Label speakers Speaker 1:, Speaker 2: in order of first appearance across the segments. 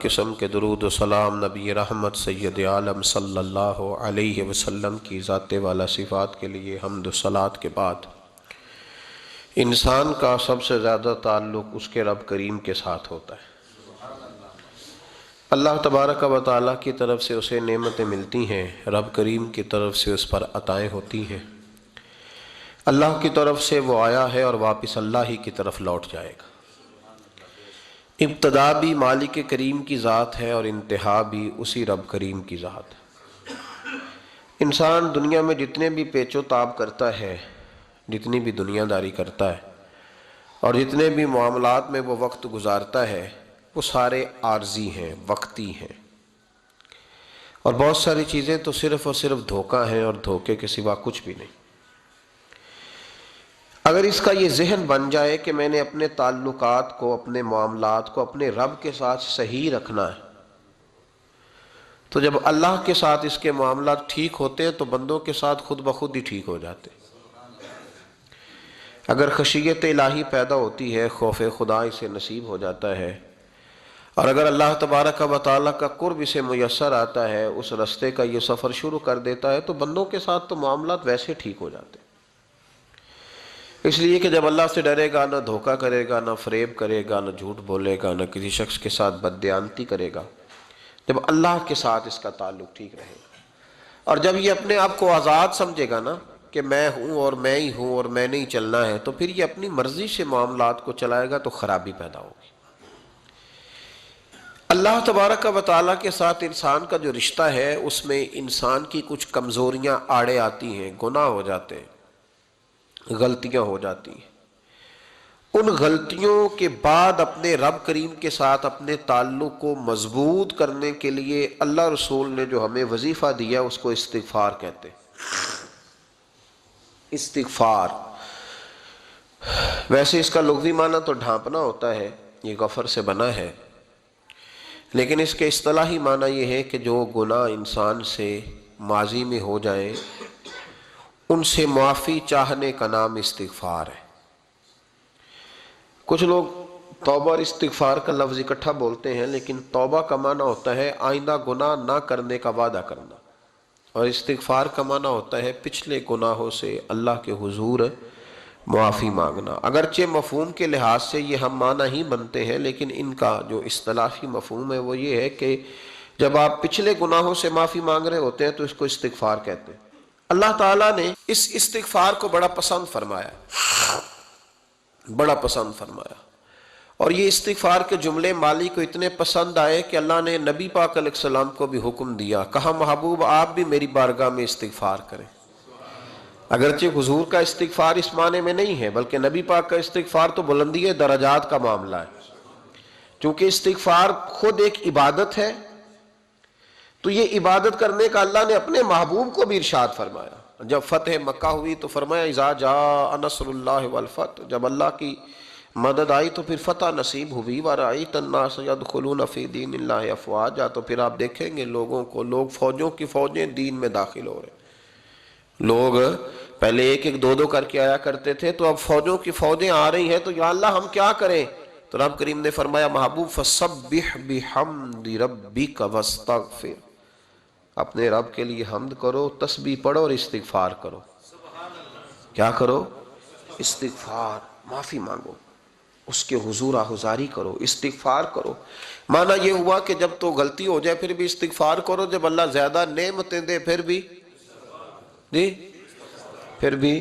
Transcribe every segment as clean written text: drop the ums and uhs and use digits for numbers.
Speaker 1: قسم کے درود و سلام نبی رحمت سید عالم صلی اللہ علیہ وسلم کی ذات والا صفات کے لیے حمد و صلات کے بعد انسان کا سب سے زیادہ تعلق اس کے رب کریم کے ساتھ ہوتا ہے۔ اللہ تبارک و تعالیٰ کی طرف سے اسے نعمتیں ملتی ہیں، رب کریم کی طرف سے اس پر عطائیں ہوتی ہیں۔ اللہ کی طرف سے وہ آیا ہے اور واپس اللہ ہی کی طرف لوٹ جائے گا۔ ابتدا بھی مالک کریم کی ذات ہے اور انتہا بھی اسی رب کریم کی ذات ہے۔ انسان دنیا میں جتنے بھی پیچ و تاب کرتا ہے، جتنی بھی دنیا داری کرتا ہے اور جتنے بھی معاملات میں وہ وقت گزارتا ہے، وہ سارے عارضی ہیں، وقتی ہیں، اور بہت ساری چیزیں تو صرف اور صرف دھوکہ ہیں اور دھوکے کے سوا کچھ بھی نہیں۔ اگر اس کا یہ ذہن بن جائے کہ میں نے اپنے تعلقات کو، اپنے معاملات کو اپنے رب کے ساتھ صحیح رکھنا ہے، تو جب اللہ کے ساتھ اس کے معاملات ٹھیک ہوتے ہیں تو بندوں کے ساتھ خود بخود ہی ٹھیک ہو جاتے ہیں۔ اگر خشیت الہی پیدا ہوتی ہے، خوف خدا اسے نصیب ہو جاتا ہے، اور اگر اللہ تبارک و تعالیٰ کا قرب اسے میسر آتا ہے، اس رستے کا یہ سفر شروع کر دیتا ہے، تو بندوں کے ساتھ تو معاملات ویسے ٹھیک ہو جاتے ہیں۔ اس لیے کہ جب اللہ سے ڈرے گا، نہ دھوکہ کرے گا، نہ فریب کرے گا، نہ جھوٹ بولے گا، نہ کسی شخص کے ساتھ بددیانتی کرے گا، جب اللہ کے ساتھ اس کا تعلق ٹھیک رہے گا، اور جب یہ اپنے آپ کو آزاد سمجھے گا نا کہ میں ہوں اور میں ہی ہوں اور میں نہیں چلنا ہے، تو پھر یہ اپنی مرضی سے معاملات کو چلائے گا تو خرابی پیدا ہوگی۔ اللہ تبارک و تعالیٰ کے ساتھ انسان کا جو رشتہ ہے، اس میں انسان کی کچھ کمزوریاں آڑے آتی ہیں، گناہ ہو جاتے ہیں، غلطیاں ہو جاتی ہیں۔ ان غلطیوں کے بعد اپنے رب کریم کے ساتھ اپنے تعلق کو مضبوط کرنے کے لیے اللہ رسول نے جو ہمیں وظیفہ دیا اس کو استغفار کہتے ہیں۔ استغفار ویسے اس کا لغوی معنی تو ڈھانپنا ہوتا ہے، یہ غفر سے بنا ہے، لیکن اس کے اصطلاحی معنی یہ ہے کہ جو گناہ انسان سے ماضی میں ہو جائیں ان سے معافی چاہنے کا نام استغفار ہے۔ کچھ لوگ توبہ اور استغفار کا لفظ اکٹھا بولتے ہیں، لیکن توبہ کا معنی ہوتا ہے آئندہ گناہ نہ کرنے کا وعدہ کرنا، اور استغفار کا معنی ہوتا ہے پچھلے گناہوں سے اللہ کے حضور معافی مانگنا۔ اگرچہ مفہوم کے لحاظ سے یہ ہم معنی ہی بنتے ہیں، لیکن ان کا جو اصطلاحی مفہوم ہے وہ یہ ہے کہ جب آپ پچھلے گناہوں سے معافی مانگ رہے ہوتے ہیں تو اس کو استغفار کہتے ہیں۔ اللہ تعالیٰ نے اس استغفار کو بڑا پسند فرمایا، بڑا پسند فرمایا، اور یہ استغفار کے جملے مالی کو اتنے پسند آئے کہ اللہ نے نبی پاک علیہ السلام کو بھی حکم دیا، کہا محبوب آپ بھی میری بارگاہ میں استغفار کریں۔ اگرچہ حضور کا استغفار اس معنی میں نہیں ہے، بلکہ نبی پاک کا استغفار تو بلندی درجات کا معاملہ ہے، چونکہ استغفار خود ایک عبادت ہے، تو یہ عبادت کرنے کا اللہ نے اپنے محبوب کو بھی ارشاد فرمایا۔ جب فتح مکہ ہوئی تو فرمایا اذا جاء نصر اللہ والفتح، جب اللہ کی مدد آئی تو پھر فتح نصیب ہوئی، وَرَأَيْتَ النَّاسَ يَدْخُلُونَ فِي دِينِ اللَّهِ أَفْوَاجًا، تو پھر آپ دیکھیں گے لوگوں کو، لوگ فوجوں کی فوجیں دین میں داخل ہو رہے ہیں۔ لوگ پہلے ایک ایک دو دو کر کے آیا کرتے تھے، تو اب فوجوں کی فوجیں آ رہی ہیں، تو یا اللہ ہم کیا کریں؟ تو رب کریم نے فرمایا محبوب فَسَبِّحْ بِحَمْدِ رَبِّكَ وَاسْتَغْفِرْ، اپنے رب کے لیے حمد کرو، تسبیح پڑھو اور استغفار کرو۔ کیا کرو؟ استغفار، معافی مانگو، اس کے حضور آہذاری کرو، استغفار کرو۔ معنی یہ ہوا کہ جب تو غلطی ہو جائے پھر بھی استغفار کرو، جب اللہ زیادہ نعمتیں دے پھر بھی پھر بھی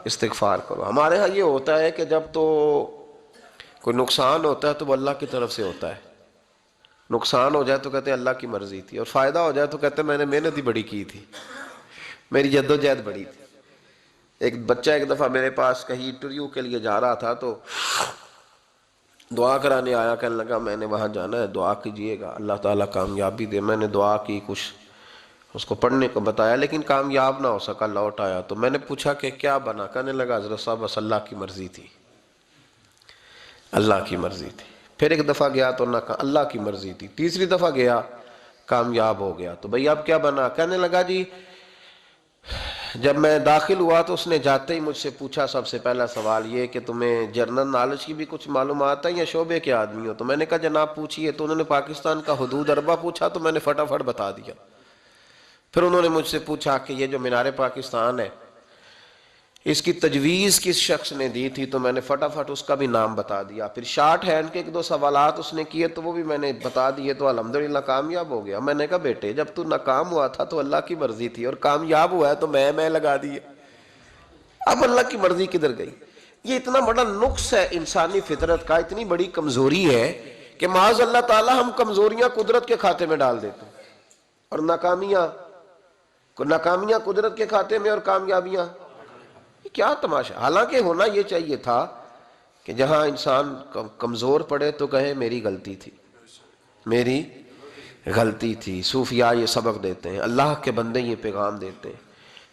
Speaker 1: استغفار کرو۔ ہمارے ہاں یہ ہوتا ہے کہ جب تو کوئی نقصان ہوتا ہے تو وہ اللہ کی طرف سے ہوتا ہے، نقصان ہو جائے تو کہتے ہیں اللہ کی مرضی تھی، اور فائدہ ہو جائے تو کہتے ہیں میں نے محنت ہی بڑی کی تھی، میری جدوجہد بڑی تھی۔ ایک بچہ ایک دفعہ میرے پاس کہیں انٹرویو کے لیے جا رہا تھا، تو دعا کرانے آیا، کہنے لگا میں نے وہاں جانا ہے، دعا کیجئے گا اللہ تعالیٰ کامیابی دے۔ میں نے دعا کی، کچھ اس کو پڑھنے کو بتایا، لیکن کامیاب نہ ہو سکا، لوٹ آیا۔ تو میں نے پوچھا کہ کیا بنا؟ کہنے لگا حضرت صاحب بس اللہ کی مرضی تھی، اللہ کی مرضی تھی۔ پھر ایک دفعہ گیا تو نہ کہا اللہ کی مرضی تھی، تیسری دفعہ گیا کامیاب ہو گیا، تو بھئی اب کیا بنا؟ کہنے لگا جی جب میں داخل ہوا تو اس نے جاتے ہی مجھ سے پوچھا سب سے پہلا سوال یہ کہ تمہیں جنرل نالج کی بھی کچھ معلومات ہے یا شعبے کے آدمی ہو؟ تو میں نے کہا جناب پوچھیے۔ تو انہوں نے پاکستان کا حدود اربہ پوچھا تو میں نے فٹافٹ بتا دیا۔ پھر انہوں نے مجھ سے پوچھا کہ یہ جو مینار پاکستان ہے اس کی تجویز کس شخص نے دی تھی؟ تو میں نے فٹافٹ اس کا بھی نام بتا دیا۔ پھر شارٹ ہینڈ کے ایک دو سوالات اس نے کیے تو وہ بھی میں نے بتا دیے، تو الحمدللہ کامیاب ہو گیا۔ میں نے کہا بیٹے جب تو ناکام ہوا تھا تو اللہ کی مرضی تھی، اور کامیاب ہوا ہے تو میں لگا دیے، اب اللہ کی مرضی کدھر گئی؟ یہ اتنا بڑا نقص ہے انسانی فطرت کا، اتنی بڑی کمزوری ہے کہ معاذ اللہ تعالی ہم کمزوریاں قدرت کے کھاتے میں ڈال دیتے ہیں، اور ناکامیاں قدرت کے کھاتے میں اور کامیابیاں کیا تماشا۔ حالانکہ ہونا یہ چاہیے تھا کہ جہاں انسان کمزور پڑے تو کہے میری غلطی تھی، میری غلطی تھی۔ صوفیاء یہ سبق دیتے ہیں، اللہ کے بندے یہ پیغام دیتے ہیں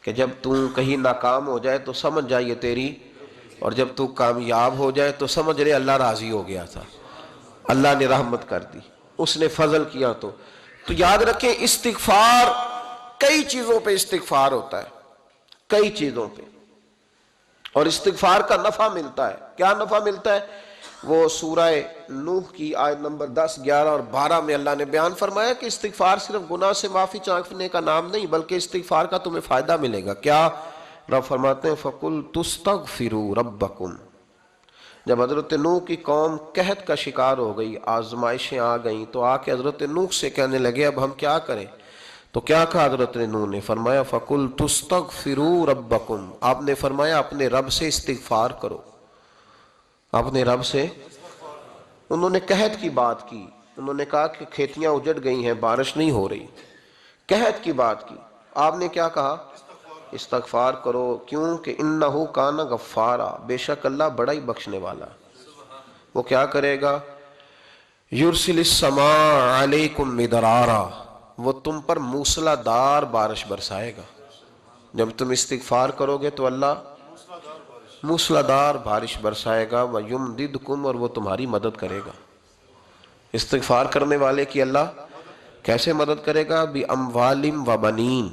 Speaker 1: کہ جب تو کہیں ناکام ہو جائے تو سمجھ جائے تیری، اور جب تو کامیاب ہو جائے تو سمجھ لے اللہ راضی ہو گیا تھا، اللہ نے رحمت کر دی، اس نے فضل کیا۔ تو یاد رکھیں استغفار، کئی چیزوں پہ استغفار ہوتا ہے، کئی چیزوں پہ، اور استغفار کا نفع ملتا ہے۔ کیا نفع ملتا ہے؟ وہ سورہ نوح کی آیت نمبر 10، 11 اور 12 میں اللہ نے بیان فرمایا کہ استغفار صرف گناہ سے معافی چاہنے کا نام نہیں، بلکہ استغفار کا تمہیں فائدہ ملے گا۔ کیا؟ رب فرماتے ہیں فَقُلْتُ اسْتَغْفِرُوا رَبَّكُمْ۔ جب حضرت نوح کی قوم قحط کا شکار ہو گئی، آزمائشیں آ گئیں، تو آ کے حضرت نوح سے کہنے لگے اب ہم کیا کریں؟ تو کیا کہا حضرت نوح نے؟ فرمایا فَقُلْتُ اسْتَغْفِرُوا رَبَّكُمْ، آپ نے فرمایا اپنے رب سے استغفار کرو، اپنے رب سے۔ انہوں نے قحط کی بات کی، انہوں نے کہا کہ کھیتیاں اجڑ گئی ہیں، بارش نہیں ہو رہی، قحط کی بات کی۔ آپ نے کیا کہا؟ استغفار کرو، کیوں کہ انہو کان غفارا، بے شک اللہ بڑا ہی بخشنے والا۔ وہ کیا کرے گا؟ یرسل السماء علیکم مدرارا، وہ تم پر موسلا دار بارش برسائے گا۔ جب تم استغفار کرو گے تو اللہ موسلا دار بارش برسائے گا، وَيُمْدِدْكُمْ، اور وہ تمہاری مدد کرے گا۔ استغفار کرنے والے کی اللہ کیسے مدد کرے گا؟ بِأَمْوَالٍ وَبَنِينَ،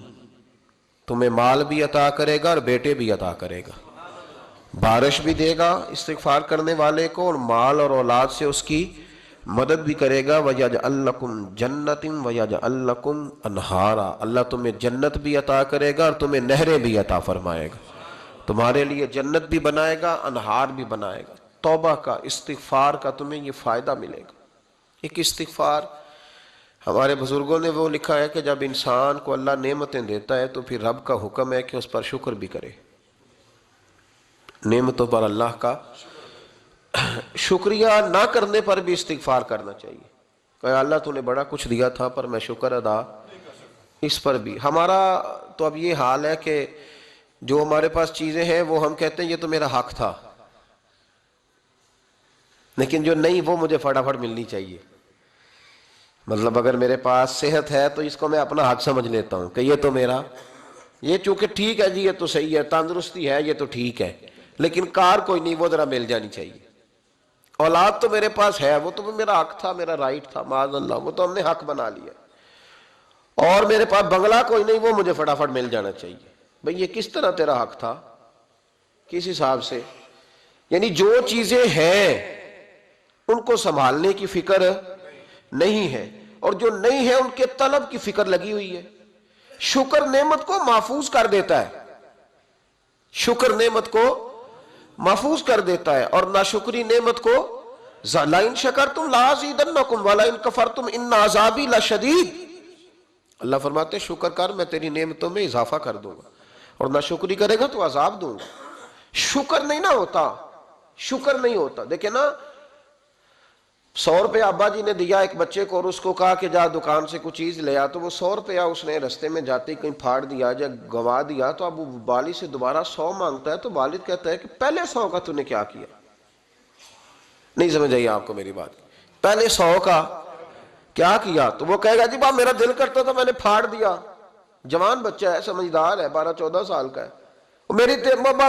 Speaker 1: تمہیں مال بھی عطا کرے گا اور بیٹے بھی عطا کرے گا، بارش بھی دے گا استغفار کرنے والے کو، اور مال اور اولاد سے اس کی مدد بھی کرے گا۔ وَيَجْعَلْ لَكُمْ جَنَّةٍ وَيَجْعَلْ لَكُمْ أَنْهَارًا، اللہ تمہیں جنت بھی عطا کرے گا اور تمہیں نہریں بھی عطا فرمائے گا، تمہارے لیے جنت بھی بنائے گا، انہار بھی بنائے گا۔ توبہ کا، استغفار کا تمہیں یہ فائدہ ملے گا۔ ایک استغفار، ہمارے بزرگوں نے وہ لکھا ہے کہ جب انسان کو اللہ نعمتیں دیتا ہے تو پھر رب کا حکم ہے کہ اس پر شکر بھی کرے، نعمتوں پر اللہ کا شکریہ نہ کرنے پر بھی استغفار کرنا چاہیے کہ اللہ تو نے بڑا کچھ دیا تھا پر میں شکر ادا اس پر بھی۔ ہمارا تو اب یہ حال ہے کہ جو ہمارے پاس چیزیں ہیں وہ ہم کہتے ہیں یہ تو میرا حق تھا، لیکن جو نہیں وہ مجھے فٹافٹ ملنی چاہیے۔ مطلب اگر میرے پاس صحت ہے تو اس کو میں اپنا حق سمجھ لیتا ہوں کہ یہ تو میرا، یہ چونکہ ٹھیک ہے جی، یہ تو صحیح ہے، تندرستی ہے یہ تو ٹھیک ہے، لیکن کار کوئی نہیں، وہ ذرا مل جانی چاہیے۔ اولاد تو میرے پاس ہے، وہ تو میرا حق تھا، میرا رائٹ تھا، معاذ اللہ وہ تو ہم نے حق بنا لیا۔ اور میرے پاس بنگلہ کوئی نہیں، وہ مجھے فٹافٹ مل جانا چاہیے۔ بھئی یہ کس طرح تیرا حق تھا؟ کس حساب سے؟ یعنی جو چیزیں ہیں ان کو سنبھالنے کی فکر نہیں ہے، اور جو نہیں ہے ان کے طلب کی فکر لگی ہوئی ہے۔ شکر نعمت کو محفوظ کر دیتا ہے، شکر نعمت کو محفوظ کر دیتا ہے، اور ناشکری نعمت کو لَئِن شَكَرْتُمْ لَأَزِيدَنَّكُمْ وَلَئِن كَفَرْتُمْ إِنَّ عَذَابِي لَشَدِيدٌ۔ اللہ فرماتے ہیں شکر کر، میں تیری نعمتوں میں اضافہ کر دوں گا، اور ناشکری کرے گا تو عذاب دوں گا۔ شکر نہیں نہ ہوتا، شکر نہیں ہوتا۔ دیکھیں نا، 100 روپے ابا جی نے دیا ایک بچے کو، اور اس کو کہا کہ جا دکان سے کچھ چیز لے آ، تو وہ 100 روپیہ اس نے رستے میں جاتے ہی کہیں پھاڑ دیا یا گوا دیا، تو اب وہ والد سے دوبارہ 100 مانگتا ہے، تو والد کہتا ہے کہ پہلے 100 کا تو نے کیا کیا؟ نہیں سمجھ آئی آپ کو میری بات؟ پہلے 100 کا کیا کیا؟ تو وہ کہے گا جی میرا دل کرتا تھا میں نے پھاڑ دیا۔ جوان بچہ ہے، سمجھدار ہے، 12-14 سال کا ہے،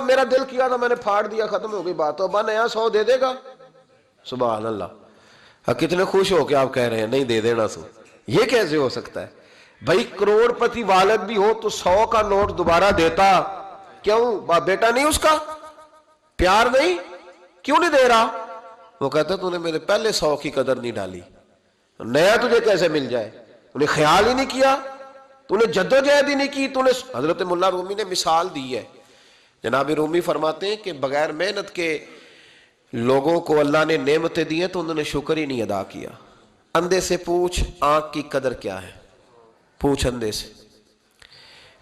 Speaker 1: میرا دل کیا تھا میں نے پھاڑ دیا، ختم ہو گئی بات۔ تو ابا نیا 100 دے دے گا؟ سبحان اللہ، کتنے خوش ہو کے آپ کہہ رہے ہیں نہیں دے دینا سو، یہ کیسے ہو سکتا ہے؟ بھائی کروڑپتی والد بھی ہو تو 100 کا نوٹ دوبارہ دیتا کیوں؟ بیٹا نہیں اس کا؟ پیار نہیں؟ کیوں نہیں دے رہا؟ وہ کہتا تو نے میرے پہلے 100 کی قدر نہیں ڈالی، نیا تجھے کیسے مل جائے؟ تو نے خیال ہی نہیں کیا، تو نے جدوجہد ہی نہیں کی، تو نے۔ حضرت مولا رومی نے مثال دی ہے، جناب رومی فرماتے ہیں کہ بغیر محنت کے لوگوں کو اللہ نے نعمتیں دی ہیں تو انہوں نے شکر ہی نہیں ادا کیا۔ اندھے سے پوچھ آنکھ کی قدر کیا ہے، پوچھ اندھے سے،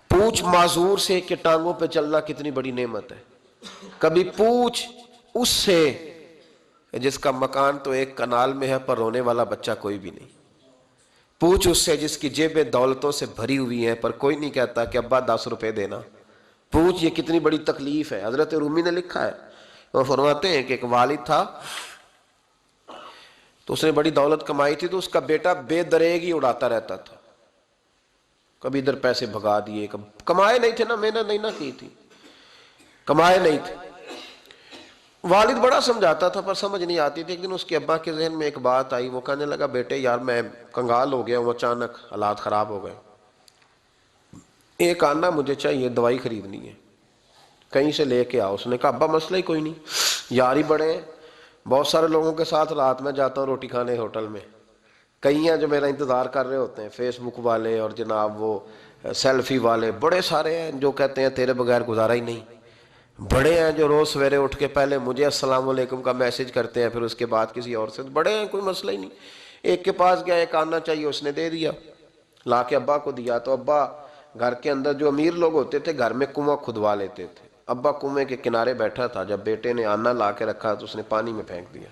Speaker 1: پوچھ معذور سے کہ ٹانگوں پہ چلنا کتنی بڑی نعمت ہے، کبھی پوچھ اس سے جس کا مکان تو ایک کنال میں ہے پر رونے والا بچہ کوئی بھی نہیں، پوچھ اس سے جس کی جیبیں دولتوں سے بھری ہوئی ہیں پر کوئی نہیں کہتا کہ ابا 10 روپے دینا، پوچھ یہ کتنی بڑی تکلیف ہے۔ حضرت رومی نے لکھا ہے، وہ فرماتے ہیں کہ ایک والد تھا تو اس نے بڑی دولت کمائی تھی تو اس کا بیٹا بے دریغ ہی اڑاتا رہتا تھا، کبھی ادھر پیسے بھگا دیے، کمائے نہیں تھے نا، محنت نہیں نہ کی تھی، کمائے نہیں تھے۔ والد بڑا سمجھاتا تھا پر سمجھ نہیں آتی تھی۔ ایک دن اس کے ابا کے ذہن میں ایک بات آئی، وہ کہنے لگا بیٹے یار میں کنگال ہو گیا ہوں، اچانک حالات خراب ہو گئے، ایک آنا مجھے چاہیے، دوائی خریدنی ہے، کہیں سے لے کے آؤ۔ اس نے کہا ابا مسئلہ ہی کوئی نہیں، یار ہی بڑے ہیں، بہت سارے لوگوں کے ساتھ رات میں جاتا ہوں روٹی کھانے ہوٹل میں، کئی ہیں جو میرا انتظار کر رہے ہوتے ہیں، فیس بک والے اور جناب وہ سیلفی والے، بڑے سارے ہیں جو کہتے ہیں تیرے بغیر گزارا ہی نہیں، بڑے ہیں جو روز سویرے اٹھ کے پہلے مجھے السلام علیکم کا میسج کرتے ہیں پھر اس کے بعد کسی اور سے، بڑے ہیں کوئی مسئلہ ہی نہیں۔ ایک کے پاس گیا، ایک آنا چاہیے، اس نے دے دیا، لا کے ابا کو دیا تو ابا گھر کے اندر جو امیر لوگ ہوتے تھے گھر میں کنواں کھدوا لیتے تھے، ابا کنویں کے کنارے بیٹھا تھا، جب بیٹے نے آنا لا کے رکھا تو اس نے پانی میں پھینک دیا۔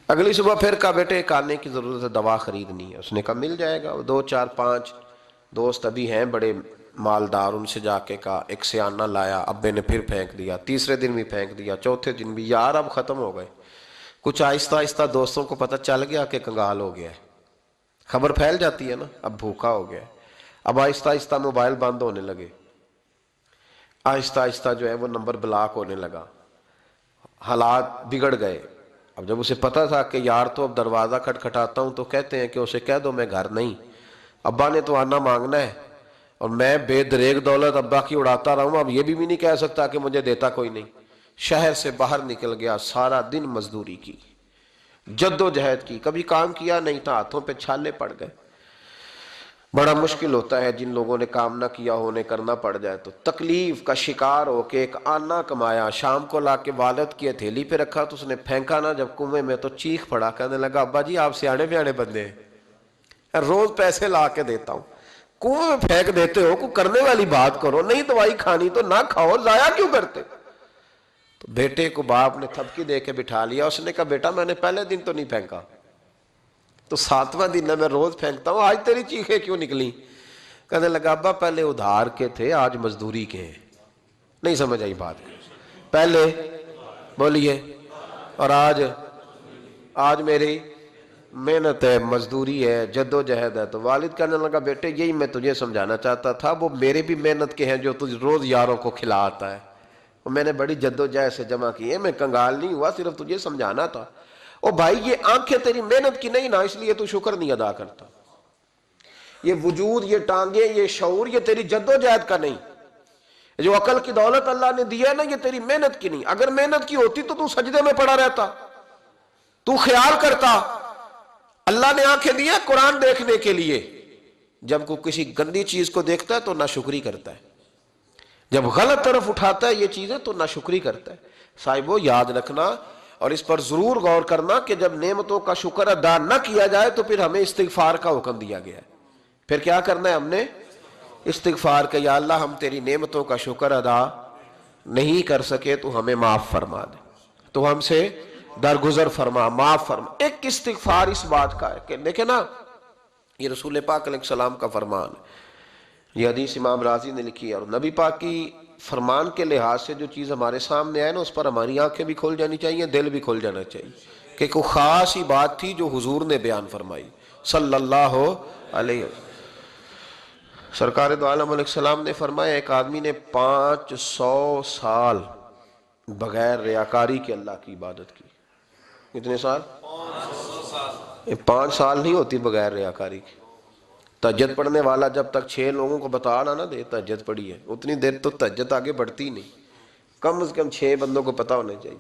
Speaker 1: اگلی صبح پھر کہا بیٹے ایک آنے کی ضرورت ہے، دوا خریدنی ہے، اس نے کہا مل جائے گا۔ 2 4 5 دوست ابھی ہیں بڑے مالدار، ان سے جا کے کہا، ایک سے آنا لایا، ابے نے پھر پھینک دیا، تیسرے دن بھی پھینک دیا، چوتھے دن بھی، یار اب ختم ہو گئے۔ کچھ آہستہ آہستہ دوستوں کو پتہ چل گیا کہ کنگال ہو گیا ہے، خبر پھیل جاتی ہے نا، اب بھوکا ہو گیا ہے۔ اب آہستہ آہستہ موبائل بند ہونے لگے، آہستہ آہستہ جو ہے وہ نمبر بلاک ہونے لگا، حالات بگڑ گئے۔ اب جب اسے پتا تھا کہ یار تو اب دروازہ کھٹکھٹاتا ہوں تو کہتے ہیں کہ اسے کہہ دو میں گھر نہیں، ابا نے تو آنا مانگنا ہے اور میں بے دریغ دولت ابا کی اڑاتا رہا ہوں، اب یہ بھی نہیں کہہ سکتا کہ مجھے دیتا کوئی نہیں۔ شہر سے باہر نکل گیا، سارا دن مزدوری کی، جد و جہد کی، کبھی کام کیا نہیں تھا، ہاتھوں پہ چھالے پڑ گئے۔ بڑا مشکل ہوتا ہے جن لوگوں نے کام نہ کیا ہو، انہیں کرنا پڑ جائے تو تکلیف کا شکار ہو کے ایک آنا کمایا، شام کو لا کے والد کی ہتھیلی پہ رکھا تو اس نے پھینکا نا جب کنویں میں تو چیخ پڑا، کہنے لگا ابا جی آپ سیانے بیانے بندے ہیں، روز پیسے لا کے دیتا ہوں، کنویں میں پھینک دیتے ہو، کوئی کرنے والی بات کرو، نہیں دوائی کھانی تو نہ کھاؤ، ضائع کیوں کرتے؟ تو بیٹے کو باپ نے تھپکی دے کے بٹھا لیا، اس نے کہا بیٹا میں نے پہلے دن تو نہیں پھینکا، تو 7واں دن ہے میں روز پھینکتا ہوں، آج تیری چیخیں کیوں نکلی؟ کہنے لگا ابا پہلے ادھار کے تھے آج مزدوری کے ہیں۔ نہیں سمجھ آئی بات؟ پہلے بولیے، اور آج میری محنت ہے، مزدوری ہے، جد و جہد ہے۔ تو والد کہنے لگا بیٹے یہی میں تجھے سمجھانا چاہتا تھا، وہ میرے بھی محنت کے ہیں جو تجھ روز یاروں کو کھلا آتا ہے، وہ میں نے بڑی جد و جہد سے جمع کی ہے، میں کنگال نہیں ہوا، صرف تجھے سمجھانا تھا۔ او بھائی یہ آنکھیں تیری محنت کی نہیں نا، اس لیے تو شکر نہیں ادا کرتا، یہ وجود، یہ ٹانگیں، یہ شعور، یہ تیری جد و جہد کا نہیں، جو عقل کی دولت اللہ نے دی ہے نا یہ تیری محنت کی نہیں، اگر محنت کی ہوتی تو سجدے میں پڑا رہتا، تو خیال کرتا۔ اللہ نے آنکھیں دی ہے قرآن دیکھنے کے لیے، جب کوئی کسی گندی چیز کو دیکھتا ہے تو ناشکری کرتا ہے، جب غلط طرف اٹھاتا ہے یہ چیزیں تو ناشکری کرتا ہے۔ صاحبو یاد رکھنا اور اس پر ضرور غور کرنا کہ جب نعمتوں کا شکر ادا نہ کیا جائے تو پھر ہمیں استغفار کا حکم دیا گیا ہے۔ پھر کیا کرنا ہے ہم نے؟ استغفار کہ یا اللہ ہم تیری نعمتوں کا شکر ادا نہیں کر سکے تو ہمیں معاف فرما دے، تو ہم سے درگزر فرما، معاف فرما۔ ایک استغفار اس بات کا ہے کہ دیکھیں نا، یہ رسول پاک علیہ السلام کا فرمان ہے، یہ حدیث امام راضی نے لکھی ہے، اور نبی پاک کی فرمان کے لحاظ سے جو چیز ہمارے سامنے آئے نا اس پر ہماری آنکھیں بھی کھول جانی چاہیے، دل بھی کھول جانا چاہیے، کہ کوئی خاص ہی بات تھی جو حضور نے بیان فرمائی صلی اللہ علیہ وسلم۔ سرکار دو عالم علیہ السلام نے فرمایا ایک آدمی نے 500 سال بغیر ریاکاری کے اللہ کی عبادت کی۔ کتنے سال؟ 500 سال۔ 5 سال نہیں ہوتی بغیر ریاکاری کی، تہجد پڑھنے والا جب تک 6 لوگوں کو بتا نہ دے تہجد پڑھی ہے، اتنی دیر تو تہجد آگے بڑھتی نہیں، کم از کم 6 بندوں کو پتہ ہونے چاہیے۔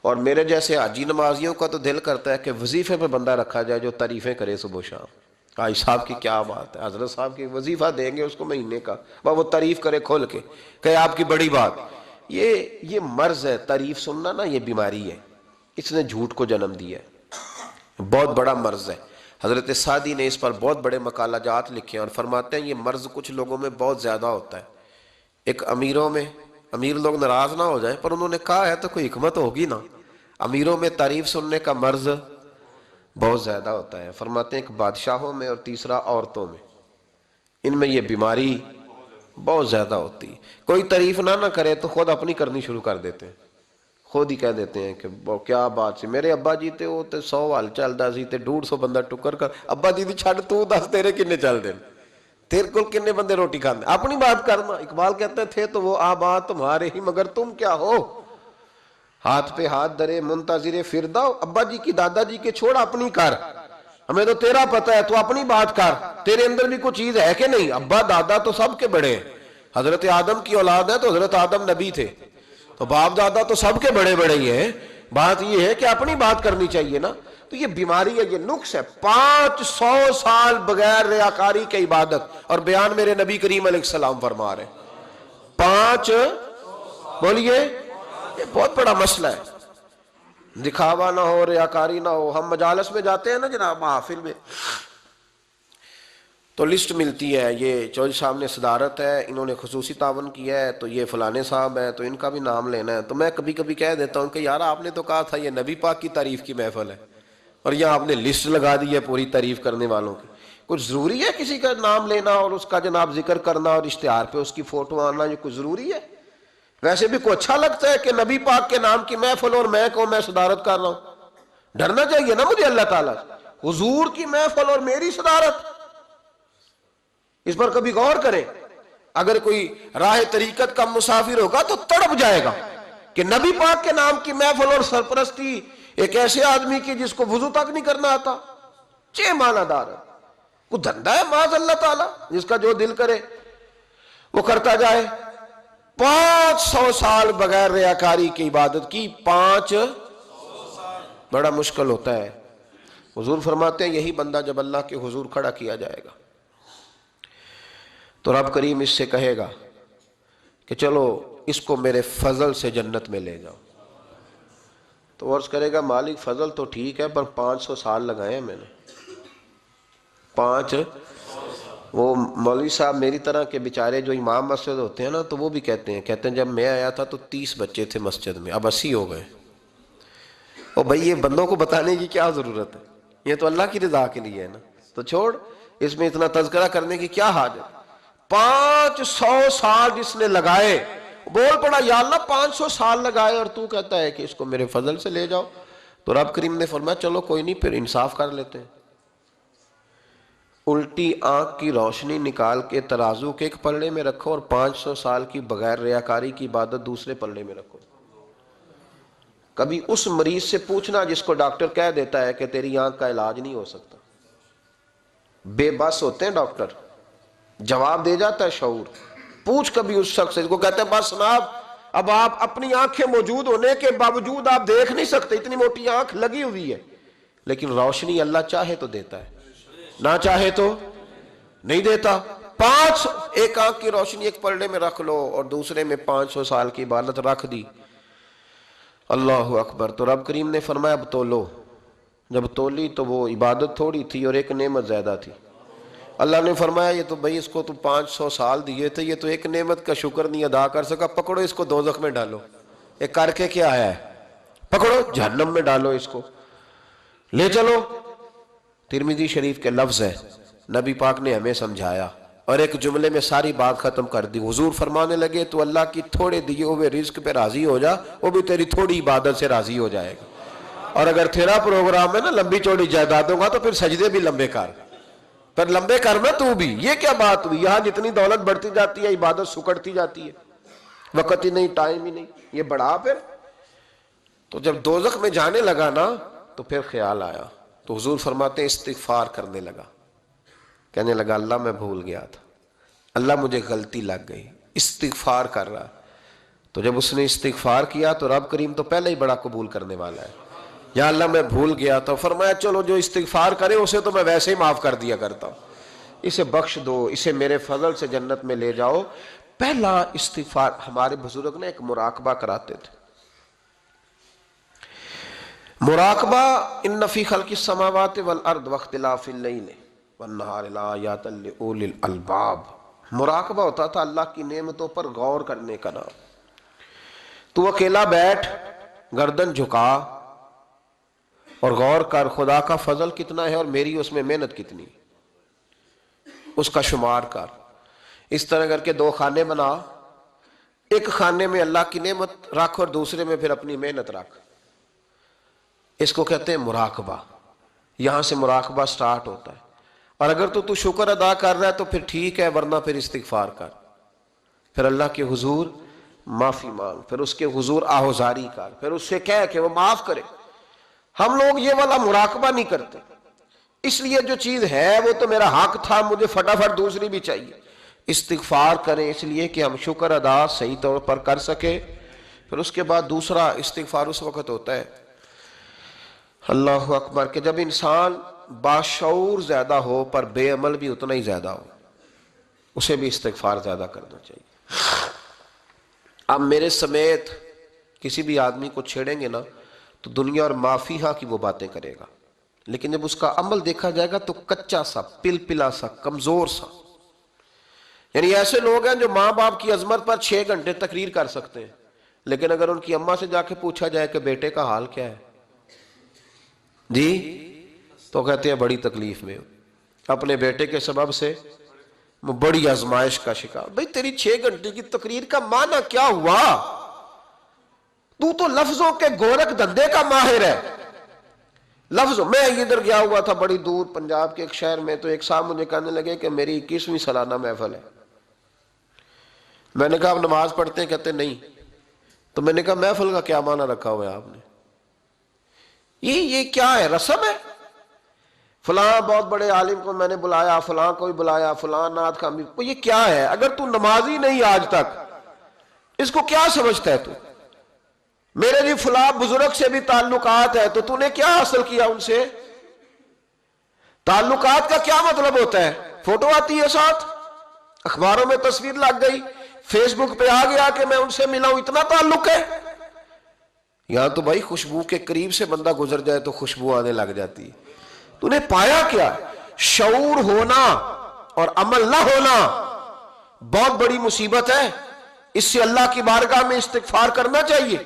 Speaker 1: اور میرے جیسے حاجی نمازیوں کا تو دل کرتا ہے کہ وظیفے پہ بندہ رکھا جائے جو تعریفیں کرے صبح و شام، حاجی صاحب کی کیا بات ہے، حضرت صاحب کی وظیفہ دیں گے اس کو مہینے کا، وہ تعریف کرے کھول کے کہ آپ کی بڑی بات۔ یہ مرض ہے، تعریف سننا نا یہ بیماری ہے، اس نے جھوٹ کو جنم دیا ہے، بہت بڑا مرض ہے۔ حضرت سعدی نے اس پر بہت بڑے مقالہ جات لکھے ہیں اور فرماتے ہیں یہ مرض کچھ لوگوں میں بہت زیادہ ہوتا ہے۔ ایک امیروں میں، امیر لوگ ناراض نہ ہو جائیں پر انہوں نے کہا ہے تو کوئی حکمت ہوگی نا، امیروں میں تعریف سننے کا مرض بہت زیادہ ہوتا ہے۔ فرماتے ہیں ایک بادشاہوں میں اور تیسرا عورتوں میں، ان میں یہ بیماری بہت زیادہ ہوتی ہے۔ کوئی تعریف نہ کرے تو خود اپنی کرنی شروع کر دیتے ہیں، خود ہی کہہ دیتے ہیں کہ کیا بات سی، میرے ابا جی تے وہ تے 100 حال چلدا سی تے 150 بندہ ٹکر کر، ابا جی دی چھڑ تو دس تیرے کنے چل دین، تیرے کل کنے بندے روٹی کھاندے، اپنی بات کرنا۔ اقبال کہتے ہیں تھے تو وہ آبا تمہارے ہی مگر تم کیا ہو، ہاتھ پہ ہاتھ درے منتظر فرداؤ، ابا جی کی دادا جی کے چھوڑ اپنی کر، ہمیں تو تیرا پتہ ہے تو اپنی بات کر، تیرے اندر بھی کوئی چیز ہے کہ نہیں، ابا دادا تو سب کے بڑے ہیں، حضرت آدم کی اولاد ہے تو حضرت آدم نبی تھے تو باپ دادا تو سب کے بڑے بڑے ہی ہیں، بات یہ ہے کہ اپنی بات کرنی چاہیے نا۔ تو یہ بیماری ہے، یہ نقص ہے، 500 سال بغیر ریاکاری کی عبادت، اور بیان میرے نبی کریم علیہ السلام فرما رہے ہیں 5، بولیے، یہ بہت بڑا مسئلہ ہے، دکھاوا نہ ہو، ریاکاری نہ ہو۔ ہم مجالس میں جاتے ہیں نا جناب، محافل میں تو لسٹ ملتی ہے، یہ چودھری صاحب نے صدارت ہے، انہوں نے خصوصی تعاون کیا ہے تو یہ فلانے صاحب ہیں تو ان کا بھی نام لینا ہے، تو میں کبھی کبھی کہہ دیتا ہوں کہ یار آپ نے تو کہا تھا یہ نبی پاک کی تعریف کی محفل ہے، اور یہاں آپ نے لسٹ لگا دی ہے پوری تعریف کرنے والوں کی۔ کچھ ضروری ہے کسی کا نام لینا اور اس کا جناب ذکر کرنا اور اشتہار پہ اس کی فوٹو آنا، یہ کچھ ضروری ہے؟ ویسے بھی کوئی اچھا لگتا ہے کہ نبی پاک کے نام کی محفل اور میں صدارت کر رہا ہوں؟ ڈرنا چاہیے نا مجھے اللہ تعالیٰ سے، حضور کی محفل اور میری صدارت، اس پر کبھی غور کریں۔ اگر کوئی راہ طریقت کا مسافر ہوگا تو تڑپ جائے گا کہ نبی پاک کے نام کی محفل اور سرپرستی ایک ایسے آدمی کی جس کو وضو تک نہیں کرنا آتا، چھ معنی دار ہے، وہ دھندہ ہے معاذ اللہ تعالیٰ، جس کا جو دل کرے وہ کرتا جائے۔ 500 سال بغیر ریاکاری کی عبادت کی، 5 بڑا مشکل ہوتا ہے۔ حضور فرماتے ہیں یہی بندہ جب اللہ کے حضور کھڑا کیا جائے گا تو رب کریم اس سے کہے گا کہ چلو اس کو میرے فضل سے جنت میں لے جاؤ، تو عرض کرے گا مالک فضل تو ٹھیک ہے پر 500 سال لگائے ہیں میں نے، 5۔ وہ مولوی صاحب میری طرح کے بیچارے جو امام مسجد ہوتے ہیں نا تو وہ بھی کہتے ہیں جب میں آیا تھا تو 30 بچے تھے مسجد میں، اب 80 ہو گئے۔ اور بھائی یہ بندوں کو بتانے کی کیا ضرورت ہے، یہ تو اللہ کی رضا کے لیے ہے نا، تو چھوڑ اس میں اتنا تذکرہ کرنے کی کیا حاجت۔ 500 سال جس نے لگائے، بول پڑا یا اللہ 500 سال لگائے اور تو کہتا ہے کہ اس کو میرے فضل سے لے جاؤ، تو رب کریم نے فرمایا چلو کوئی نہیں پھر انصاف کر لیتے ہیں، الٹی آنکھ کی روشنی نکال کے ترازو کے ایک پلڑے میں رکھو اور 500 سال کی بغیر ریاکاری کی عبادت دوسرے پلڑے میں رکھو۔ کبھی اس مریض سے پوچھنا جس کو ڈاکٹر کہہ دیتا ہے کہ تیری آنکھ کا علاج نہیں ہو سکتا، بے بس ہوتے ہیں ڈاکٹر، جواب دے جاتا ہے شعور، پوچھ کبھی اس شخص سے کو کہتے ہیں بس جناب اب آپ اپنی آنکھیں موجود ہونے کے باوجود آپ دیکھ نہیں سکتے، اتنی موٹی آنکھ لگی ہوئی ہے، لیکن روشنی اللہ چاہے تو دیتا ہے، نہ چاہے تو نہیں دیتا۔ 5 ایک آنکھ کی روشنی ایک پلڑے میں رکھ لو اور دوسرے میں 500 سال کی عبادت رکھ دی، اللہ اکبر۔ تو رب کریم نے فرمایا اب تولو، جب تولی تو وہ عبادت تھوڑی تھی اور ایک نعمت زیادہ تھی۔ اللہ نے فرمایا یہ تو بھائی اس کو تو 500 سال دیے تھے، یہ تو ایک نعمت کا شکر نہیں ادا کر سکا، پکڑو اس کو دوزخ میں ڈالو، یہ کر کے کیا آیا ہے، پکڑو جہنم میں ڈالو اس کو، لے چلو۔ ترمذی شریف کے لفظ ہے، نبی پاک نے ہمیں سمجھایا اور ایک جملے میں ساری بات ختم کر دی۔ حضور فرمانے لگے تو اللہ کی تھوڑے دیے ہوئے رزق پہ راضی ہو جا، وہ بھی تیری تھوڑی عبادت سے راضی ہو جائے گا، اور اگر تیرا پروگرام ہے نا لمبی چوڑی جائیدادوں کا تو پھر سجدے بھی لمبے کر، پر لمبے کرنا تو بھی۔ یہ کیا بات ہوئی، یہاں جتنی دولت بڑھتی جاتی ہے عبادت سکڑتی جاتی ہے، وقت ہی نہیں، ٹائم ہی نہیں، یہ بڑھا پھر۔ تو جب دوزخ میں جانے لگا نا تو پھر خیال آیا، تو حضور فرماتے ہیں استغفار کرنے لگا، کہنے لگا اللہ میں بھول گیا تھا، اللہ مجھے غلطی لگ گئی، استغفار کر رہا۔ تو جب اس نے استغفار کیا تو رب کریم تو پہلے ہی بڑا قبول کرنے والا ہے۔ یا اللہ میں بھول گیا تو فرمایا چلو جو استغفار کرے اسے تو میں ویسے ہی معاف کر دیا کرتا ہوں، اسے بخش دو، اسے میرے فضل سے جنت میں لے جاؤ۔ پہلا استغفار، ہمارے بزرگ نے ایک مراقبہ کراتے تھے، مراقبہ ان فی خلق السماوات والارض واختلاف اللیل والنہار لآیات لأولی الالباب۔ مراقبہ ہوتا تھا اللہ کی نعمتوں پر غور کرنے کا نام۔ تو اکیلا بیٹھ، گردن جھکا اور غور کر خدا کا فضل کتنا ہے اور میری اس میں محنت کتنی، اس کا شمار کر۔ اس طرح کر کے دو خانے بنا، ایک خانے میں اللہ کی نعمت رکھ اور دوسرے میں پھر اپنی محنت رکھ۔ اس کو کہتے ہیں مراقبہ۔ یہاں سے مراقبہ سٹارٹ ہوتا ہے۔ اور اگر تو شکر ادا کر رہا ہے تو پھر ٹھیک ہے، ورنہ پھر استغفار کر، پھر اللہ کے حضور معافی مانگ، پھر اس کے حضور آہوزاری کر، پھر اس سے کہہ کہ وہ معاف کرے۔ ہم لوگ یہ والا مراقبہ نہیں کرتے، اس لیے جو چیز ہے وہ تو میرا حق تھا، مجھے فٹافٹ دوسری بھی چاہیے۔ استغفار کریں اس لیے کہ ہم شکر ادا صحیح طور پر کر سکے۔ پھر اس کے بعد دوسرا استغفار اس وقت ہوتا ہے اللہ اکبر کہ جب انسان باشعور زیادہ ہو پر بے عمل بھی اتنا ہی زیادہ ہو، اسے بھی استغفار زیادہ کرنا چاہیے۔ اب میرے سمیت کسی بھی آدمی کو چھیڑیں گے نا تو دنیا اور مافیہا کی وہ باتیں کرے گا، لیکن جب اس کا عمل دیکھا جائے گا تو کچا سا، پلپلا سا، کمزور سا۔ یعنی ایسے لوگ ہیں جو ماں باپ کی عظمت پر 6 گھنٹے تقریر کر سکتے ہیں، لیکن اگر ان کی اماں سے جا کے پوچھا جائے کہ بیٹے کا حال کیا ہے جی، تو کہتے ہیں بڑی تکلیف میں ہو، اپنے بیٹے کے سبب سے بڑی آزمائش کا شکار۔ بھئی تیری 6 گھنٹے کی تقریر کا معنی کیا ہوا؟ تو لفظوں کے گورکھ دھندے کا ماہر ہے۔ لفظوں میں ادھر گیا ہوا تھا بڑی دور پنجاب کے ایک شہر میں، تو ایک صاحب مجھے کہنے لگے کہ میری 21ویں سالانہ محفل ہے۔ میں نے کہا آپ نماز پڑھتے ہیں؟ کہتے نہیں۔ تو میں نے کہا محفل کا کیا معنی رکھا ہوا ہے آپ نے؟ یہ کیا ہے، رسم ہے؟ فلاں بہت بڑے عالم کو میں نے بلایا، فلاں کو بھی بلایا، فلاں نعت کا بھی۔ یہ کیا ہے؟ اگر تو نمازی نہیں آج تک، اس کو کیا سمجھتا ہے تو؟ میرے بھی فلاں بزرگ سے بھی تعلقات ہے، تو نے کیا حاصل کیا ان سے؟ تعلقات کا کیا مطلب ہوتا ہے؟ فوٹو آتی ہے ساتھ، اخباروں میں تصویر لگ گئی، فیس بک پہ آ گیا کہ میں ان سے ملا ہوں، اتنا تعلق ہے؟ یہاں تو بھائی خوشبو کے قریب سے بندہ گزر جائے تو خوشبو آنے لگ جاتی ہے۔ تو نے پایا کیا؟ شعور ہونا اور عمل نہ ہونا بہت بڑی مصیبت ہے۔ اس سے اللہ کی بارگاہ میں استغفار کرنا چاہیے۔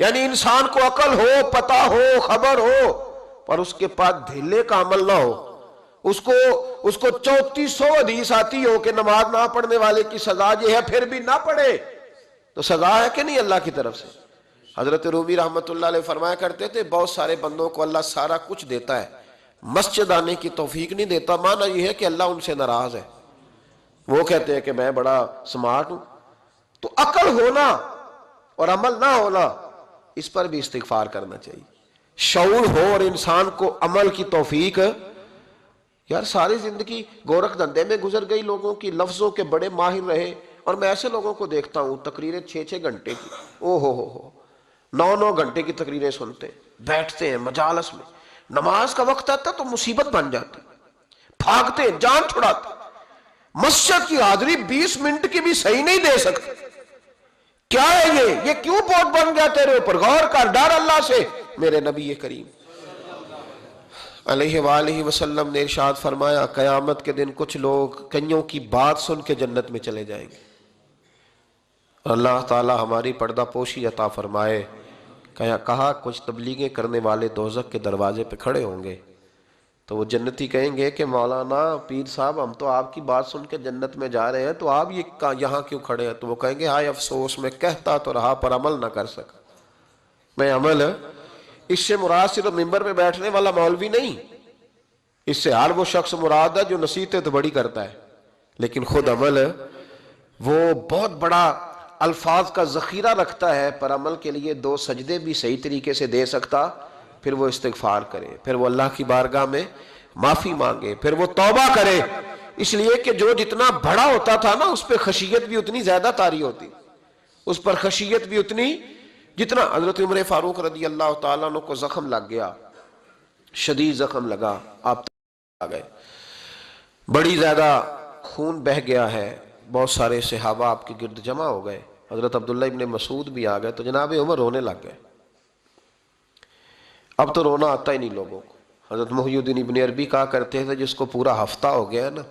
Speaker 1: یعنی انسان کو عقل ہو، پتہ ہو، خبر ہو، پر اس کے پاس دھیلے کا عمل نہ ہو۔ اس کو 3400 حدیث آتی ہو کہ نماز نہ پڑھنے والے کی سزا یہ ہے، پھر بھی نہ پڑھے تو سزا ہے کہ نہیں اللہ کی طرف سے؟ حضرت رومی رحمت اللہ علیہ فرمایا کرتے تھے بہت سارے بندوں کو اللہ سارا کچھ دیتا ہے، مسجد آنے کی توفیق نہیں دیتا۔ معنی یہ ہے کہ اللہ ان سے ناراض ہے۔ وہ کہتے ہیں کہ میں بڑا سمارٹ ہوں۔ تو عقل ہونا اور عمل نہ ہونا، اس پر بھی استغفار کرنا چاہیے۔ شعور ہو اور انسان کو عمل کی توفیق۔ یار ساری زندگی گورکھ دھندے میں گزر گئی لوگوں کی، لفظوں کے بڑے ماہر رہے، اور میں ایسے لوگوں کو دیکھتا ہوں تقریریں 6 گھنٹے کی، او ہو 9 گھنٹے کی تقریریں سنتے بیٹھتے ہیں مجالس میں، نماز کا وقت آتا تو مصیبت بن جاتی، بھاگتے ہیں، جان چھڑاتے، مسجد کی حاضری 20 منٹ کی بھی صحیح نہیں دے سکتے۔ کیا ہے یہ کیوں بہت بن گیا تیرے اوپر؟ غور کر، ڈر اللہ سے۔ میرے نبی کریم علیہ وآلہ وسلم نے ارشاد فرمایا قیامت کے دن کچھ لوگ کئیوں کی بات سن کے جنت میں چلے جائیں گے۔ اللہ تعالی ہماری پردہ پوشی عطا فرمائے۔ کہا کچھ تبلیغیں کرنے والے دوزخ کے دروازے پہ کھڑے ہوں گے تو وہ جنتی کہیں گے کہ مولانا پیر صاحب ہم تو آپ کی بات سن کے جنت میں جا رہے ہیں، تو آپ یہاں کیوں کھڑے ہیں؟ تو وہ کہیں گے ہائے افسوس، میں کہتا تو رہا پر عمل نہ کر سکا۔ میں عمل، اس سے مراد صرف ممبر پہ بیٹھنے والا مولوی نہیں، اس سے ہر وہ شخص مراد ہے جو نصیحتیں تو بڑی کرتا ہے لیکن خود عمل وہ بہت بڑا الفاظ کا ذخیرہ رکھتا ہے، پر عمل کے لیے 2 سجدے بھی صحیح طریقے سے دے سکتا، پھر وہ استغفار کرے، پھر وہ اللہ کی بارگاہ میں معافی مانگے، پھر وہ توبہ کرے، اس لیے کہ جو جتنا بڑا ہوتا تھا نا اس پہ خشیت بھی اتنی زیادہ طاری ہوتی، اس پر خشیت بھی اتنی، جتنا حضرت عمر فاروق رضی اللہ تعالیٰ عنہ کو زخم لگ گیا، شدید زخم لگا، آپ آ گئے، بڑی زیادہ خون بہہ گیا ہے، بہت سارے صحابہ آپ کے گرد جمع ہو گئے، حضرت عبداللہ ابن مسعود بھی آ گئے، تو جناب عمر رونے لگ گئے۔ اب تو رونا آتا ہی نہیں لوگوں کو۔ حضرت محی الدین ابن عربی کہا کرتے تھے جس کو پورا ہفتہ ہو گیا ہے نا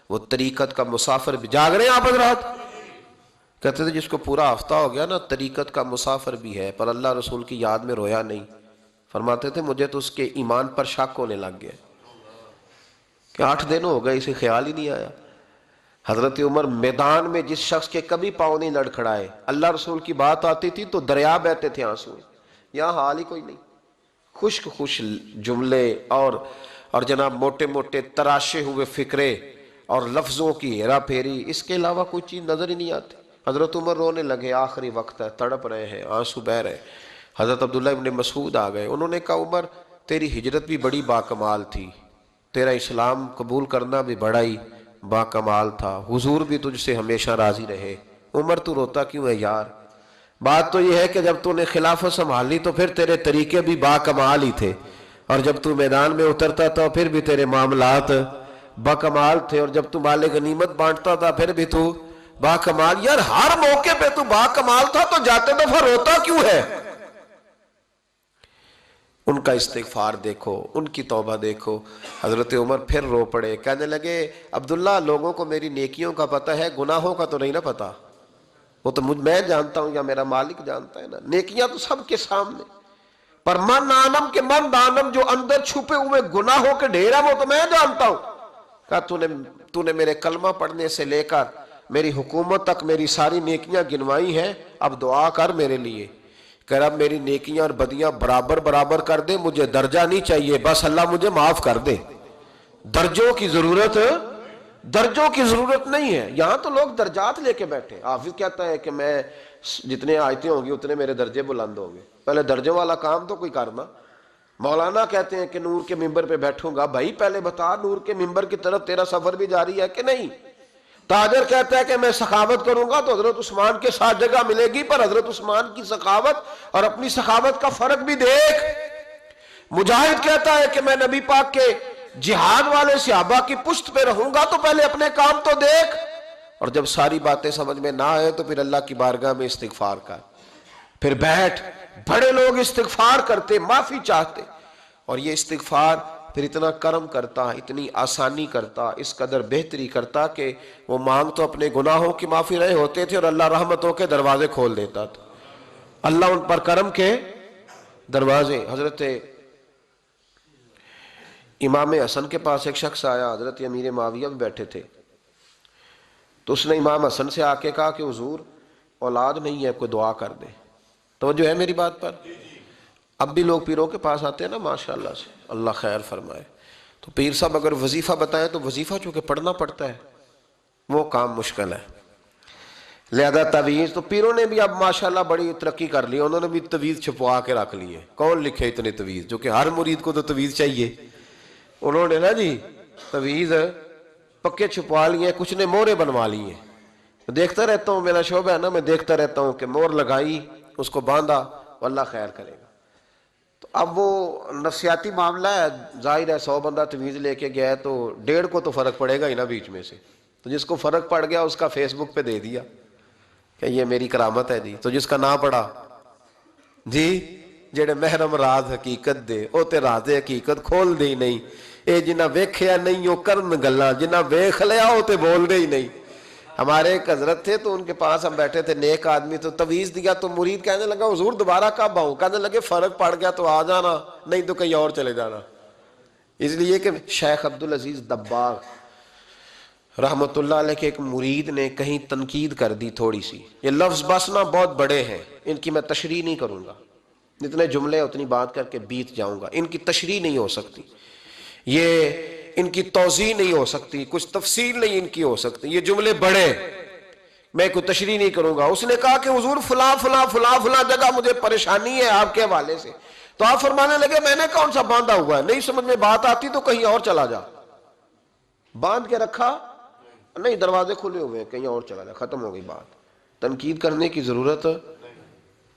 Speaker 1: وہ طریقت کا مسافر بھی، جاگ رہے ہیں آپ حضرات؟ کہتے تھے جس کو پورا ہفتہ ہو گیا نا طریقت کا مسافر بھی ہے، پر اللہ رسول کی یاد میں رویا نہیں۔ فرماتے تھے مجھے تو اس کے ایمان پر شک ہونے لگ گیا کہ 8 دن ہو گئے اسے خیال ہی نہیں آیا۔ حضرت عمر میدان میں جس شخص کے کبھی پاؤں نہیں لڑکھڑائے، اللہ رسول کی بات آتی تھی تو دریا بہتے تھے آنسو، یہاں حال ہی کوئی نہیں، خشک جملے اور جناب موٹے موٹے تراشے ہوئے فکرے اور لفظوں کی ہیرا پھیری، اس کے علاوہ کوئی چیز نظر ہی نہیں آتی۔ حضرت عمر رونے لگے، آخری وقت ہے، تڑپ رہے ہیں، آنسو بہہ رہے۔ حضرت عبداللہ ابن مسعود آ گئے، انہوں نے کہا عمر تیری ہجرت بھی بڑی باکمال تھی، تیرا اسلام قبول کرنا بھی بڑا ہی باکمال تھا، حضور بھی تجھ سے ہمیشہ راضی رہے۔ عمر تو روتا کیوں ہے یار؟ بات تو یہ ہے کہ جب تو نے خلافت سنبھالی تو پھر تیرے طریقے بھی باکمال ہی تھے، اور جب تو میدان میں اترتا تھا پھر بھی تیرے معاملات باکمال تھے، اور جب تو مال غنیمت بانٹتا تھا پھر بھی تو باکمال۔ یار ہر موقع پہ تو باکمال تھا تو جاتے دفعہ روتا کیوں ہے؟ ان کا استغفار دیکھو، ان کی توبہ دیکھو۔ حضرت عمر پھر رو پڑے، کہنے لگے عبداللہ لوگوں کو میری نیکیوں کا پتہ ہے، گناہوں کا تو نہیں نا پتہ، وہ تو میں جانتا ہوں یا میرا مالک جانتا ہے نا، نیکیاں تو سب کے سامنے، پر من آنم کے من دانم جو اندر چھپے ہوئے گناہوں کے ڈھیر ہے وہ تو میں جانتا ہوں۔ کہا تو نے میرے کلمہ پڑھنے سے لے کر میری حکومت تک میری ساری نیکیاں گنوائی ہیں، اب دعا کر میرے لیے کہ رب میری نیکیاں اور بدیاں برابر برابر کر دے، مجھے درجہ نہیں چاہیے، بس اللہ مجھے معاف کر دے۔ درجوں کی ضرورت نہیں ہے، یہاں تو لوگ درجات لے کے بیٹھے۔ حافظ کہتا ہے کہ میں جتنے آیتیں ہوں گی اتنے میرے درجے بلند ہوں گے، پہلے درجوں والا کام تو کوئی کرنا۔ مولانا کہتے ہیں کہ نور کے ممبر پہ بیٹھوں گا، بھائی پہلے بتا نور کے ممبر کی طرف تیرا سفر بھی جاری ہے کہ نہیں؟ تاجر کہتا ہے کہ میں سخاوت کروں گا تو حضرت عثمان کے ساتھ جگہ ملے گی، پر حضرت عثمان کی سخاوت اور اپنی سخاوت کا فرق بھی دیکھ۔ مجاہد کہتا ہے کہ میں نبی پاک کے جہاد والے صحابہ کی پشت پہ رہوں گا تو پہلے اپنے کام تو دیکھ، اور جب ساری باتیں سمجھ میں نہ آئے تو پھر اللہ کی بارگاہ میں استغفار کر، پھر بیٹھ۔ بڑے لوگ استغفار کرتے، معافی چاہتے، اور یہ استغفار پھر اتنا کرم کرتا، اتنی آسانی کرتا، اس قدر بہتری کرتا کہ وہ مانگ تو اپنے گناہوں کی معافی رہے ہوتے تھے اور اللہ رحمتوں کے دروازے کھول دیتا تھا، اللہ ان پر کرم کے دروازے۔ حضرت امام حسن کے پاس ایک شخص آیا، حضرت امیر معاویہ بھی بیٹھے تھے، تو اس نے امام حسن سے آ کے کہا کہ حضور اولاد نہیں ہے، کوئی دعا کر دے۔ توجہ ہے میری بات پر؟ اب بھی لوگ پیروں کے پاس آتے ہیں نا ماشاءاللہ سے، اللہ خیر فرمائے، تو پیر صاحب اگر وظیفہ بتائیں تو وظیفہ چونکہ پڑھنا پڑتا ہے وہ کام مشکل ہے، لہذا تعویذ تو پیروں نے بھی اب ماشاءاللہ بڑی ترقی کر لی، انہوں نے بھی تعویذ چھپوا کے رکھ لی ہے۔ کون لکھے اتنے تعویذ، جو کہ ہر مرید کو تو تعویذ چاہیے، انہوں نے نا جی تعویذ پکے چھپوا لیے، کچھ نے مورے بنوا لی ہیں۔ دیکھتا رہتا ہوں، میرا شعبہ ہے نا، میں دیکھتا رہتا ہوں کہ مور لگائی، اس کو باندھا، اللہ خیر کرے گا۔ تو اب وہ نفسیاتی معاملہ ہے، ظاہر ہے 100 بندہ تعویذ لے کے گیا ہے تو 1.5 کو تو فرق پڑے گا ہی نا بیچ میں سے، تو جس کو فرق پڑ گیا اس کا فیس بک پہ دے دیا کہ یہ میری کرامت ہے جی، تو جس کا نہ پڑا جی جڑے محرم راز حقیقت دے او تے راز حقیقت کھول دے ہی نہیں، اے جنہ ویکھیا نہیں او کرن گلاں، جنہ ویکھ لیا او تے بول دے ہی نہیں۔ ہمارے ایک حضرت تھے تو ان کے پاس ہم بیٹھے تھے، نیک آدمی، تو تعویذ دیا تو مرید کہنے لگا حضور دوبارہ کب آؤں؟ کہنے لگے فرق پڑ گیا تو آ جانا، نہیں تو کہیں اور چلے جانا۔ اس لیے کہ شیخ عبدالعزیز دباغ رحمت اللہ علیہ کے ایک مرید نے کہیں تنقید کر دی تھوڑی سی، یہ لفظ بس نا بہت بڑے ہیں، ان کی میں تشریح نہیں کروں گا، جتنے جملے اتنی بات کر کے بیت جاؤں گا، ان کی تشریح نہیں ہو سکتی، یہ ان کی توضیح نہیں ہو سکتی، کچھ تفصیل نہیں ان کی ہو سکتی، یہ جملے بڑے، میں کوئی تشریح نہیں کروں گا۔ اس نے کہا کہ حضور فلاں فلاں فلاں فلاں جگہ مجھے پریشانی ہے آپ کے حوالے سے، تو آپ فرمانے لگے میں نے کون سا باندھا ہوا ہے، نہیں سمجھ میں بات آتی تو کہیں اور چلا جا، باندھ کے رکھا نہیں، دروازے کھلے ہوئے ہیں، کہیں اور چلا جا، ختم ہو گئی بات، تنقید کرنے کی ضرورت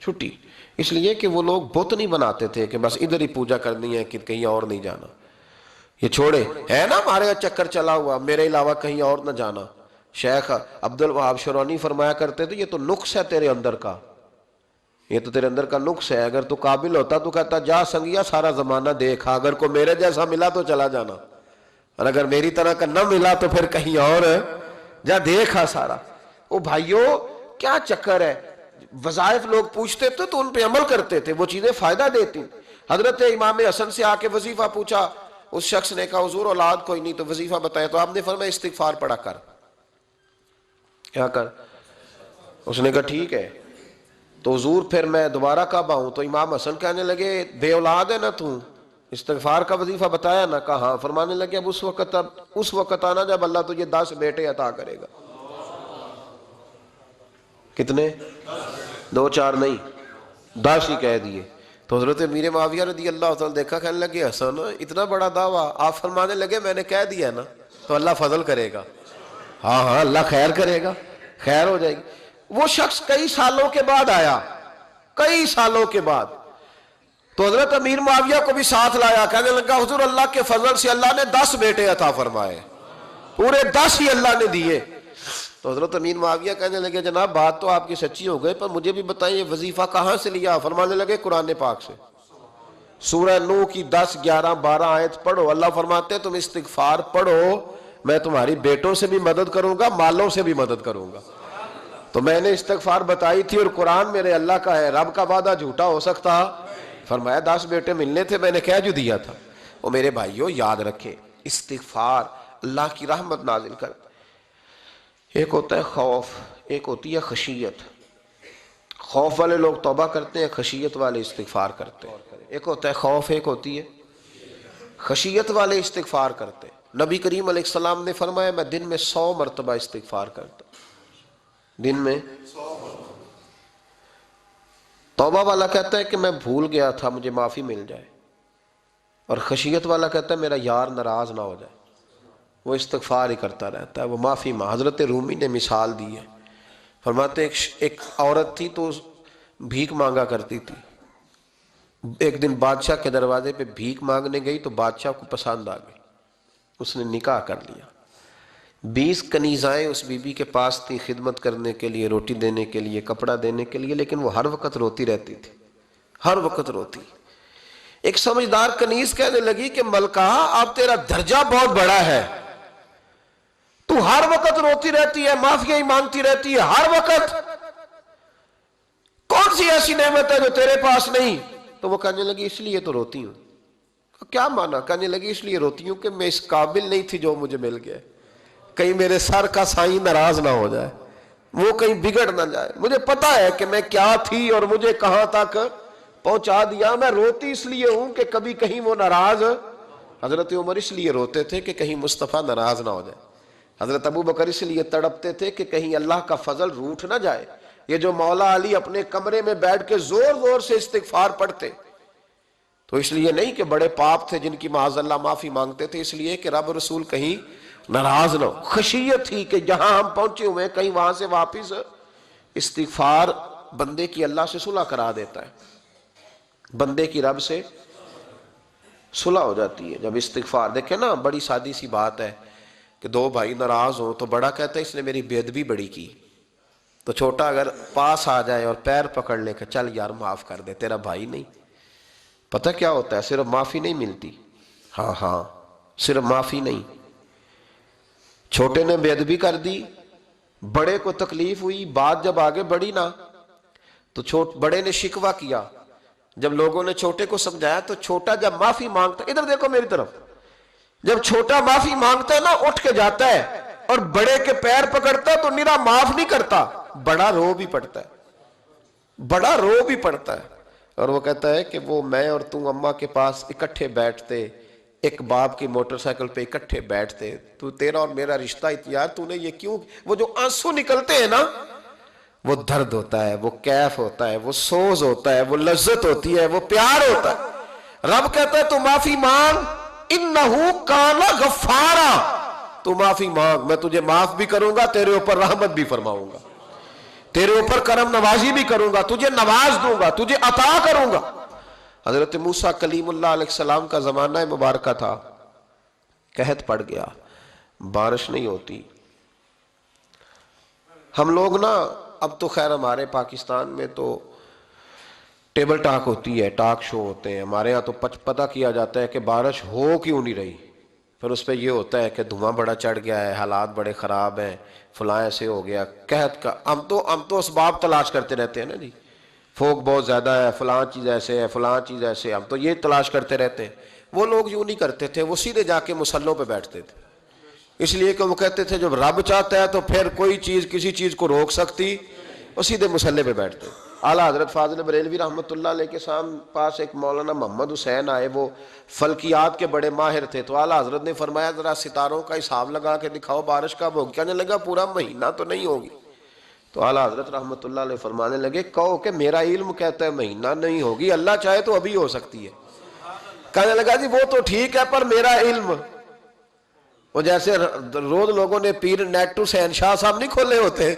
Speaker 1: چھٹی۔ اس لیے کہ وہ لوگ بت نہیں بناتے تھے کہ بس ادھر ہی پوجا کرنی ہے کہ کہیں اور نہیں جانا، یہ چھوڑے ہے نا ہمارے چکر چلا ہوا، میرے علاوہ کہیں اور نہ جانا۔ شیخ عبد الوہاب شرونی فرمایا کرتے تھے یہ تو نقص ہے تیرے اندر کا، یہ تو تیرے اندر کا نقص ہے، اگر تو قابل ہوتا تو کہتا جا سنگیا سارا زمانہ دیکھا، اگر کوئی میرے جیسا ملا تو چلا جانا، اور اگر میری طرح کا نہ ملا تو پھر کہیں اور جا دیکھا سارا۔ او بھائیو کیا چکر ہے، وظائف لوگ پوچھتے تھے تو ان پہ عمل کرتے تھے، وہ چیزیں فائدہ دیتی۔ حضرت امام حسن سے آ کے وظیفہ پوچھا، اس شخص نے کہا حضور اولاد کوئی نہیں تو وظیفہ بتائیں، تو آپ نے فرمایا استغفار پڑھا کر، کیا کر؟ اس نے کہا ٹھیک ہے، تو حضور پھر میں دوبارہ کب آؤں؟ تو امام حسن کہنے لگے بے اولاد ہے نا تو، استغفار کا وظیفہ بتایا نا؟ کہا ہاں۔ فرمانے لگے اب اس وقت آنا جب اللہ تجھے 10 بیٹے عطا کرے گا۔ کتنے؟ 2 4 نہیں، 10 ہی کہہ دیے۔ تو حضرت امیر معاویہ رضی اللہ تعالیٰ دیکھا، کہنے لگے حسن اتنا بڑا دعویٰ؟ آپ فرمانے لگے میں نے کہہ دیا نا تو اللہ فضل کرے گا، ہاں ہاں اللہ خیر کرے گا، خیر ہو جائے گی۔ وہ شخص کئی سالوں کے بعد آیا، کئی سالوں کے بعد، تو حضرت امیر معاویہ کو بھی ساتھ لایا، کہنے لگا حضور اللہ کے فضل سے اللہ نے 10 بیٹے عطا فرمائے، پورے 10 ہی اللہ نے دیے۔ تو حضرت امیر معاویہ کہنے لگے جناب بات تو آپ کی سچی ہو گئی، پر مجھے بھی بتائیں یہ وظیفہ کہاں سے لیا؟ فرمانے لگے قرآن پاک سے، سورہ نوح کی 10 11 12 آیت پڑھو، اللہ فرماتے ہیں تم استغفار پڑھو، میں تمہاری بیٹوں سے بھی مدد کروں گا، مالوں سے بھی مدد کروں گا۔ تو میں نے استغفار بتائی تھی اور قرآن میرے اللہ کا ہے، رب کا وعدہ جھوٹا ہو سکتا؟ فرمایا 10 بیٹے ملنے تھے، میں نے کہہ جو دیا تھا۔ وہ میرے بھائیوں یاد رکھیں، استغفار اللہ کی رحمت نازل کر۔ ایک ہوتا ہے خوف، ایک ہوتی ہے خشیت۔ خوف والے لوگ توبہ کرتے ہیں، خشیت والے استغفار کرتے ہیں۔ ایک ہوتا ہے خوف، ایک ہوتی ہے خشیت والے استغفار کرتے ہیں۔ نبی کریم علیہ السلام نے فرمایا میں دن میں 100 مرتبہ استغفار کرتا ہوں، دن میں۔ توبہ والا کہتا ہے کہ میں بھول گیا تھا مجھے معافی مل جائے، اور خشیت والا کہتا ہے میرا یار ناراض نہ ہو جائے، وہ استغفار ہی کرتا رہتا ہے، وہ معافی حضرت رومی نے مثال دی ہے، فرماتے ہیں ایک عورت تھی تو بھیک مانگا کرتی تھی، ایک دن بادشاہ کے دروازے پہ بھیک مانگنے گئی تو بادشاہ کو پسند آ گئی، اس نے نکاح کر لیا۔ 20 کنیزائیں اس بی بی کے پاس تھی خدمت کرنے کے لیے، روٹی دینے کے لیے، کپڑا دینے کے لیے، لیکن وہ ہر وقت روتی رہتی تھی، ہر وقت روتی۔ ایک سمجھدار کنیز کہنے لگی کہ ملکہ اب تیرا درجہ بہت بڑا ہے، تو ہر وقت روتی رہتی ہے، معافیاں ہی مانگتی رہتی ہے ہر وقت، کون سی ایسی نعمت ہے جو تیرے پاس نہیں؟ تو وہ کہنے لگی اس لیے تو روتی ہوں۔ کیا مانا؟ کہنے لگی اس لیے روتی ہوں کہ میں اس قابل نہیں تھی جو مجھے مل گیا، کہیں میرے سر کا سائیں ناراض نہ ہو جائے، وہ کہیں بگڑ نہ جائے، مجھے پتا ہے کہ میں کیا تھی اور مجھے کہاں تک پہنچا دیا، میں روتی اس لیے ہوں کہ کبھی کہیں وہ ناراض۔ حضرت عمر اس لیے روتے تھے کہ کہیں مصطفیٰ ناراض نہ ہو جائے، حضرت ابو بکر اس لیے تڑپتے تھے کہ کہیں اللہ کا فضل روٹھ نہ جائے۔ یہ جو مولا علی اپنے کمرے میں بیٹھ کے زور زور سے استغفار پڑھتے تو اس لیے نہیں کہ بڑے پاپ تھے جن کی معاذ اللہ معافی مانگتے تھے، اس لیے کہ رب رسول کہیں ناراض نہ ہو۔ خشیت تھی کہ جہاں ہم پہنچے ہوئے کہیں وہاں سے واپس، استغفار بندے کی اللہ سے صلح کرا دیتا ہے، بندے کی رب سے صلح ہو جاتی ہے جب استغفار۔ دیکھیں نا بڑی سادی سی بات ہے کہ 2 بھائی ناراض ہوں تو بڑا کہتا ہے اس نے میری بے ادبی بڑی کی، تو چھوٹا اگر پاس آ جائے اور پیر پکڑ لے کہ چل یار معاف کر دے، تیرا بھائی نہیں۔ پتہ کیا ہوتا ہے؟ صرف معافی نہیں ملتی، ہاں صرف معافی نہیں، چھوٹے نے بے ادبی کر دی، بڑے کو تکلیف ہوئی، بات جب آگے بڑھی نا تو بڑے نے شکوہ کیا، جب لوگوں نے چھوٹے کو سمجھایا تو چھوٹا جب معافی مانگتا، ادھر دیکھو میری طرف، جب چھوٹا معافی مانگتا ہے نا اٹھ کے جاتا ہے اور بڑے کے پیر پکڑتا ہے تو نرا معاف نہیں کرتا، بڑا رو بھی پڑتا ہے، بڑا رو بھی پڑتا ہے، اور وہ کہتا ہے کہ وہ میں اور تم اماں کے پاس اکٹھے بیٹھتے، ایک باپ کی موٹر سائیکل پہ اکٹھے بیٹھتے، تو تیرا اور میرا رشتہ یار تو نے یہ کیوں، وہ جو آنسو نکلتے ہیں نا وہ درد ہوتا ہے، وہ کیف ہوتا ہے، وہ سوز ہوتا ہے، وہ لذت ہوتی ہے، وہ پیار ہوتا ہے۔ رب کہتا ہے تو معافی مانگ، انہو کان غفارا، تو معافی مانگ، میں تجھے معاف بھی کروں گا، تیرے اوپر رحمت بھی فرماؤں گا، تیرے اوپر کرم نوازی بھی کروں گا، تجھے نواز دوں گا، تجھے عطا کروں گا۔ حضرت موسیٰ کلیم اللہ علیہ السلام کا زمانہ مبارکہ تھا، قحط پڑ گیا، بارش نہیں ہوتی۔ ہم لوگ نا اب تو خیر ہمارے پاکستان میں تو ٹیبل ٹاک ہوتی ہے، ٹاک شو ہوتے ہیں، ہمارے ہاں تو پتہ کیا جاتا ہے کہ بارش ہو کیوں نہیں رہی، پھر اس پہ یہ ہوتا ہے کہ دھواں بڑا چڑھ گیا ہے، حالات بڑے خراب ہیں، فلاں ایسے ہو گیا، قحط کا ہم تو اسباب تلاش کرتے رہتے ہیں نا جی، فوق بہت زیادہ ہے، فلاں چیز ایسے ہے، فلاں چیز ایسے ہے، ہم تو یہ تلاش کرتے رہتے ہیں۔ وہ لوگ یوں نہیں کرتے تھے، وہ سیدھے جا کے مصلوں پہ بیٹھتے تھے، اس لیے کہ وہ کہتے تھے جب رب چاہتا ہے تو پھر کوئی چیز کسی چیز کو روک سکتی، وہ سیدھے مصلے پہ بیٹھتے۔ اعلیٰ حضرت فاضل بریلوی رحمۃ اللہ علیہ کے پاس ایک مولانا محمد حسین آئے، وہ فلکیات کے بڑے ماہر تھے، تو اعلیٰ حضرت نے فرمایا ذرا ستاروں کا حساب لگا کے دکھاؤ بارش کب ہوگی۔ کہنے لگا پورا مہینہ تو نہیں ہوگی۔ تو اعلیٰ حضرت رحمۃ اللہ علیہ فرمانے لگے کہو کہ میرا علم کہتا ہے مہینہ نہیں ہوگی، اللہ چاہے تو ابھی ہو سکتی ہے۔ کہنے لگا جی وہ تو ٹھیک ہے پر میرا علم، وہ جیسے روز لوگوں نے پیر نیٹو حسین شاہ صاحب نہیں کھولے ہوتے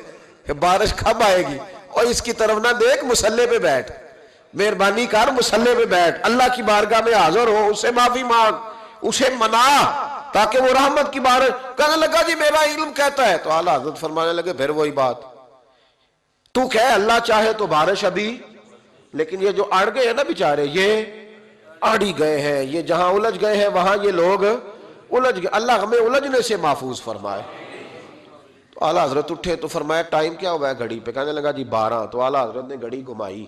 Speaker 1: کہ بارش کب آئے گی، اور اس کی طرف نہ دیکھ، مصلے پہ بیٹھ، مہربانی کر مصلے پہ بیٹھ، اللہ کی بارگاہ میں حاضر ہو، اس سے معافی مانگ، اسے منا تاکہ وہ رحمت کی بارش۔ کہنے لگا جی میرا علم کہتا ہے۔ تو اعلیٰ حضرت فرمانے لگے پھر وہی بات، تو کہے اللہ چاہے تو بارش ابھی، لیکن یہ جو اڑ گئے ہیں نا بیچارے، یہ اڑ ہی گئے ہیں، یہ جہاں الجھ گئے ہیں وہاں یہ لوگ الجھ گئے، اللہ ہمیں الجھنے سے محفوظ فرمائے۔ تو اعلیٰ حضرت اٹھے تو فرمایا ٹائم کیا ہوا ہے گھڑی پہ؟ کہنے لگا جی 12۔ تو اعلیٰ حضرت نے گھڑی گھمائی،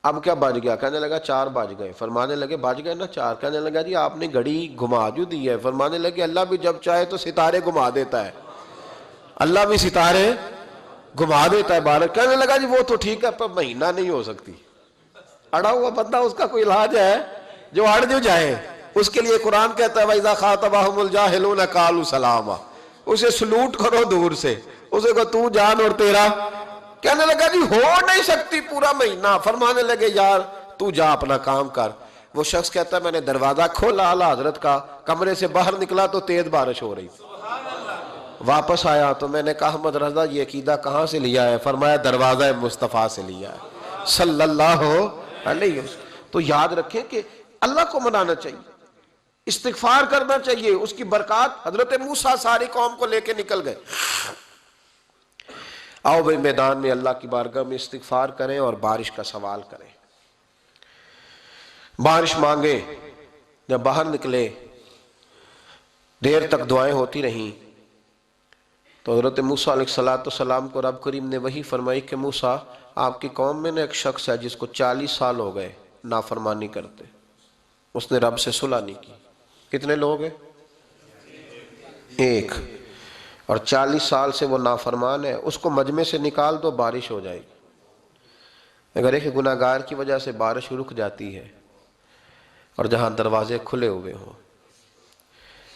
Speaker 1: اب کیا بج گیا؟ کہنے لگا 4 بج گئے۔ فرمانے لگے بج گئے نا 4؟ کہنے لگا جی آپ نے گھڑی گھما جو دی ہے۔ فرمانے لگے اللہ بھی جب چاہے تو ستارے گھما دیتا ہے، اللہ بھی ستارے گھما دیتا ہے بارش۔ کہنے لگا جی وہ تو ٹھیک ہے پر مہینہ نہیں ہو سکتی۔ اڑا ہوا بندہ اس کا کوئی علاج ہے جو اڑ جو جائے، اس کے لیے قرآن کہتا ہے وَإِذَا خَاطَبَهُمُ الْجَاهِلُونَ قَالُوا سَلَامًا، اسے سلوٹ کرو دور سے، اسے کہو تو جان اور تیرا۔ کہنے لگا جی ہو نہیں سکتی پورا مہینہ۔ فرمانے لگے یار تو جا اپنا کام کر۔ وہ شخص کہتا ہے میں نے دروازہ کھولا اعلیٰ حضرت کا، کمرے سے باہر نکلا تو تیز بارش ہو رہی، واپس آیا تو میں نے کہا احمد رضا یہ عقیدہ کہاں سے لیا ہے؟ فرمایا دروازہ مصطفیٰ سے لیا ہے صلی اللہ علیہ وسلم۔ تو یاد رکھیں کہ اللہ کو منانا چاہیے، استغفار کرنا چاہیے، اس کی برکات۔ حضرت موسیٰ ساری قوم کو لے کے نکل گئے، آؤ بھائی میدان میں اللہ کی بارگاہ میں استغفار کریں اور بارش کا سوال کریں، بارش مانگیں۔ جب باہر نکلے دیر تک دعائیں ہوتی رہیں تو حضرت موسیٰ علیہ السلام کو رب کریم نے وحی فرمائی کہ موسیٰ آپ کی قوم میں نے ایک شخص ہے جس کو 40 سال ہو گئے نافرمانی کرتے، اس نے رب سے صلح نہیں کی۔ کتنے لوگ ہیں؟ ایک، اور 40 سال سے وہ نافرمان ہے، اس کو مجمع سے نکال دو بارش ہو جائے گی۔ اگر ایک گناہگار کی وجہ سے بارش رک جاتی ہے، اور جہاں دروازے کھلے ہوئے ہوں،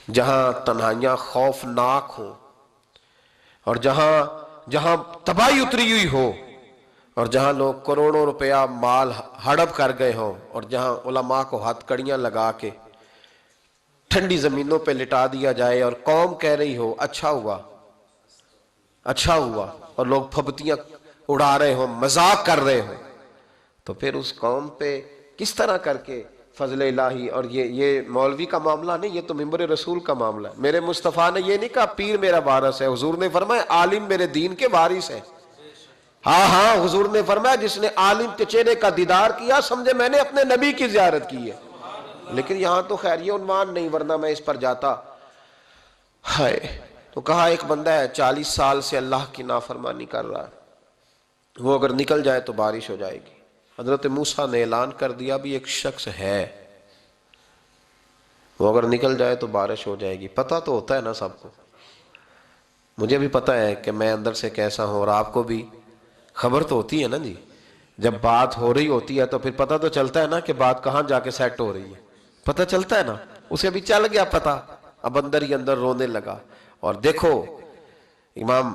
Speaker 1: جہاں تنہائیاں خوفناک ہوں، اور جہاں تباہی اتری ہوئی ہو، اور جہاں لوگ کروڑوں روپیہ مال ہڑپ کر گئے ہوں، اور جہاں علماء کو ہاتھ کڑیاں لگا کے ٹھنڈی زمینوں پہ لٹا دیا جائے اور قوم کہہ رہی ہو اچھا ہوا اچھا ہوا، اور لوگ پھبتیاں اڑا رہے ہوں، مذاق کر رہے ہوں، تو پھر اس قوم پہ کس طرح کر کے فضل الہی۔ اور یہ مولوی کا معاملہ نہیں، یہ تو ممبر رسول کا معاملہ ہے۔ میرے مصطفیٰ نے یہ نہیں کہا پیر میرا وارث ہے، حضور نے فرمایا عالم میرے دین کے وارث ہے۔ ہاں حضور نے فرمایا جس نے عالم کے چہرے کا دیدار کیا سمجھے میں نے اپنے نبی کی زیارت کی ہے۔ لیکن یہاں تو خیر یہ عنوان نہیں، ورنہ میں اس پر جاتا ہے۔ تو کہا ایک بندہ ہے 40 سال سے اللہ کی نافرمانی کر رہا ہے، وہ اگر نکل جائے تو بارش ہو جائے گی۔ حضرت موسیٰ نے اعلان کر دیا بھی ایک شخص ہے، وہ اگر نکل جائے تو بارش ہو جائے گی۔ پتہ تو ہوتا ہے نا سب کو، مجھے بھی پتہ ہے کہ میں اندر سے کیسا ہوں، اور آپ کو بھی خبر تو ہوتی ہے نا جی۔ جب بات ہو رہی ہوتی ہے تو پھر پتہ تو چلتا ہے نا کہ بات کہاں جا کے سیٹ ہو رہی ہے، پتہ چلتا ہے نا۔ اسے بھی چل گیا پتہ، اب اندر ہی اندر رونے لگا۔ اور دیکھو امام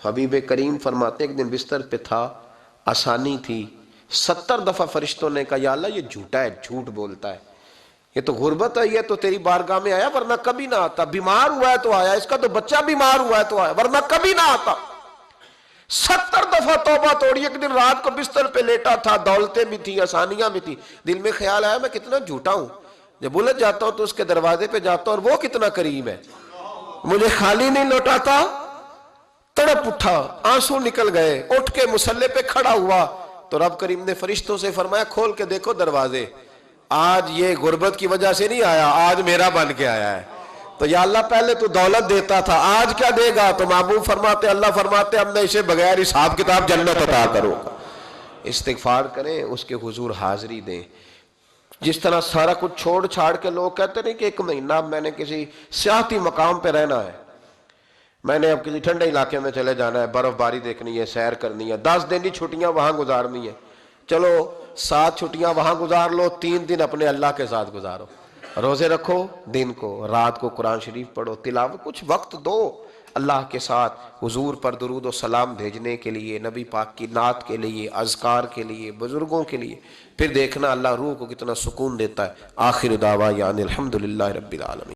Speaker 1: حبیب کریم فرماتے ایک دن بستر پہ تھا، آسانی تھی، 70 دفعہ فرشتوں نے کہا یا اللہ یہ جھوٹا ہے، جھوٹ بولتا ہے، یہ تو غربت آئی ہے تو تیری بارگاہ میں آیا ورنہ کبھی نہ آتا، بیمار ہوا ہے تو آیا، اس کا تو بچہ بیمار ہوا ہے تو آیا ورنہ کبھی نہ آتا۔ 70 دفعہ توبہ توڑی۔ ایک دن رات کو بستر پہ لیٹا تھا، دولتیں بھی تھی، آسانیاں بھی تھی، دل میں خیال آیا میں کتنا جھوٹا ہوں، جب الجھ جاتا ہوں تو اس کے دروازے پہ جاتا ہوں اور وہ کتنا کریم ہے، مجھے خالی نہیں لوٹاتا۔ تڑپ اٹھا، آنسو نکل گئے، اٹھ کے مصلی پہ کھڑا ہوا تو رب کریم نے فرشتوں سے فرمایا کھول کے دیکھو دروازے، آج یہ غربت کی وجہ سے نہیں آیا، آج میرا بن کے آیا ہے۔ تو یا اللہ پہلے تو دولت دیتا تھا، آج کیا دے گا؟ تو محبوب فرماتے، اللہ فرماتے اب میں اسے بغیر حساب کتاب جنت عطا کروں گا۔ استغفار کریں، اس کے حضور حاضری دیں۔ جس طرح سارا کچھ چھوڑ چھاڑ کے لوگ کہتے ہیں کہ ایک مہینہ میں نے کسی سیاحتی مقام پہ رہنا ہے، میں نے اب کسی ٹھنڈے علاقے میں چلے جانا ہے، برف باری دیکھنی ہے، سیر کرنی ہے، 10 دن کی چھٹیاں وہاں گزارنی ہے، چلو 7 چھٹیاں وہاں گزار لو، 3 دن اپنے اللہ کے ساتھ گزارو، روزے رکھو، دن کو رات کو قرآن شریف پڑھو، تلاوت، کچھ وقت دو اللہ کے ساتھ حضور پر درود و سلام بھیجنے کے لیے، نبی پاک کی نعت کے لیے، اذکار کے لیے، بزرگوں کے لیے، پھر دیکھنا اللہ روح کو کتنا سکون دیتا ہے۔ آخر دعوانا الحمدللہ رب العالمین۔